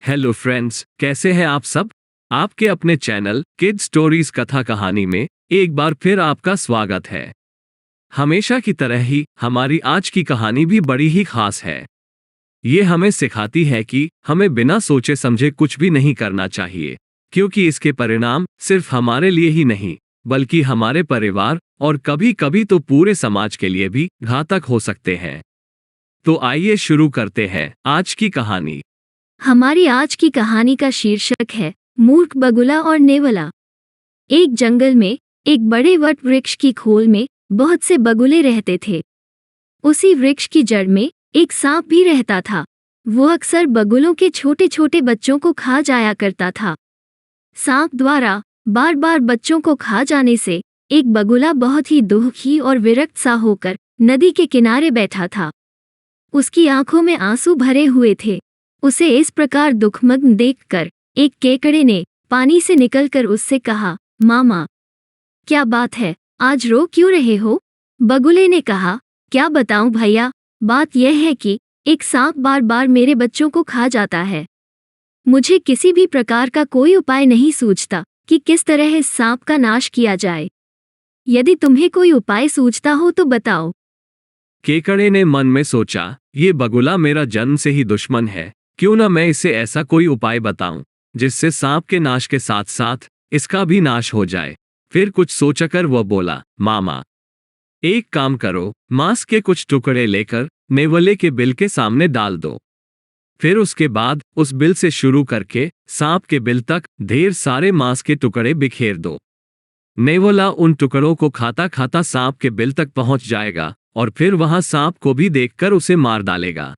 Hello friends, कैसे हैं आप सब। आपके अपने चैनल किड स्टोरीज कथा कहानी में एक बार फिर आपका स्वागत है। हमेशा की तरह ही हमारी आज की कहानी भी बड़ी ही खास है। ये हमें सिखाती है कि हमें बिना सोचे समझे कुछ भी नहीं करना चाहिए, क्योंकि इसके परिणाम सिर्फ हमारे लिए ही नहीं बल्कि हमारे परिवार और कभी कभी तो पूरे समाज के लिए भी घातक हो सकते हैं। तो आइए शुरू करते हैं आज की कहानी। हमारी आज की कहानी का शीर्षक है मूर्ख बगुला और नेवला। एक जंगल में एक बड़े वट वृक्ष की खोल में बहुत से बगुले रहते थे। उसी वृक्ष की जड़ में एक सांप भी रहता था। वो अक्सर बगुलों के छोटे छोटे बच्चों को खा जाया करता था। सांप द्वारा बार बार बच्चों को खा जाने से एक बगुला बहुत ही दुखी और विरक्त सा होकर नदी के किनारे बैठा था। उसकी आंखों में आंसू भरे हुए थे। उसे इस प्रकार दुखमग्न देखकर एक केकड़े ने पानी से निकलकर उससे कहा, मामा, क्या बात है, आज रो क्यों रहे हो? बगुले ने कहा, क्या बताऊं भैया, बात यह है कि एक सांप बार बार मेरे बच्चों को खा जाता है। मुझे किसी भी प्रकार का कोई उपाय नहीं सूझता कि किस तरह इस सांप का नाश किया जाए। यदि तुम्हें कोई उपाय सूझता हो तो बताओ। केकड़े ने मन में सोचा, ये बगुला मेरा जन्म से ही दुश्मन है, क्यों न मैं इसे ऐसा कोई उपाय बताऊं जिससे सांप के नाश के साथ साथ इसका भी नाश हो जाए। फिर कुछ सोचकर वह बोला, मामा, एक काम करो, मांस के कुछ टुकड़े लेकर नेवले के बिल के सामने डाल दो। फिर उसके बाद उस बिल से शुरू करके सांप के बिल तक ढेर सारे मांस के टुकड़े बिखेर दो। नेवला उन टुकड़ों को खाता खाता सांप के बिल तक पहुंच जाएगा और फिर वहां सांप को भी देखकर उसे मार डालेगा।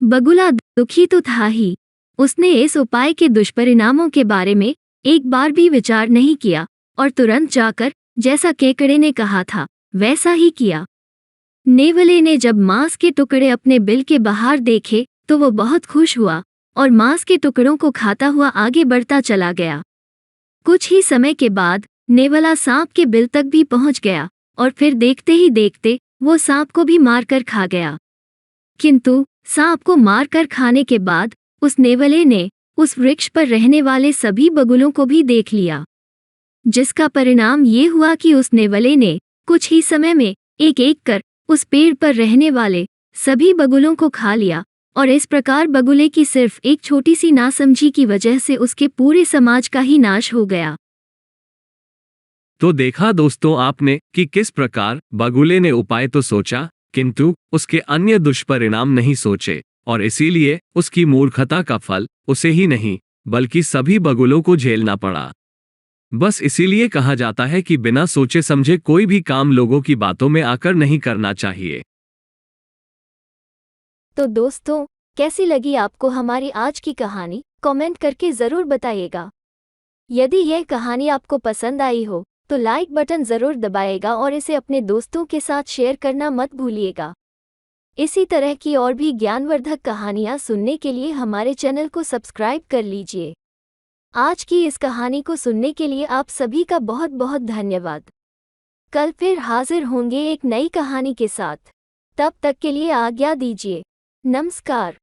बगुला दुखी तो था ही, उसने इस उपाय के दुष्परिणामों के बारे में एक बार भी विचार नहीं किया और तुरंत जाकर जैसा केकड़े ने कहा था वैसा ही किया। नेवले ने जब मांस के टुकड़े अपने बिल के बाहर देखे तो वो बहुत खुश हुआ और मांस के टुकड़ों को खाता हुआ आगे बढ़ता चला गया। कुछ ही समय के बाद नेवला सांप के बिल तक भी पहुंच गया और फिर देखते ही देखते वो सांप को भी मारकर खा गया। किंतु सांप को मारकर खाने के बाद उस नेवले ने उस वृक्ष पर रहने वाले सभी बगुलों को भी देख लिया, जिसका परिणाम ये हुआ कि उस नेवले ने कुछ ही समय में एक एक कर उस पेड़ पर रहने वाले सभी बगुलों को खा लिया और इस प्रकार बगुले की सिर्फ एक छोटी सी नासमझी की वजह से उसके पूरे समाज का ही नाश हो गया। तो देखा दोस्तों आपने कि किस प्रकार बगुले ने उपाय तो सोचा किंतु उसके अन्य दुष्परिणाम नहीं सोचे और इसीलिए उसकी मूर्खता का फल उसे ही नहीं बल्कि सभी बगुलों को झेलना पड़ा। बस इसीलिए कहा जाता है कि बिना सोचे समझे कोई भी काम लोगों की बातों में आकर नहीं करना चाहिए। तो दोस्तों, कैसी लगी आपको हमारी आज की कहानी? कमेंट करके जरूर बताइएगा। यदि यह कहानी आपको पसंद आई हो तो लाइक बटन जरूर दबाइएगा और इसे अपने दोस्तों के साथ शेयर करना मत भूलिएगा। इसी तरह की और भी ज्ञानवर्धक कहानियां सुनने के लिए हमारे चैनल को सब्सक्राइब कर लीजिए। आज की इस कहानी को सुनने के लिए आप सभी का बहुत बहुत धन्यवाद। कल फिर हाजिर होंगे एक नई कहानी के साथ। तब तक के लिए आज्ञा दीजिए। नमस्कार।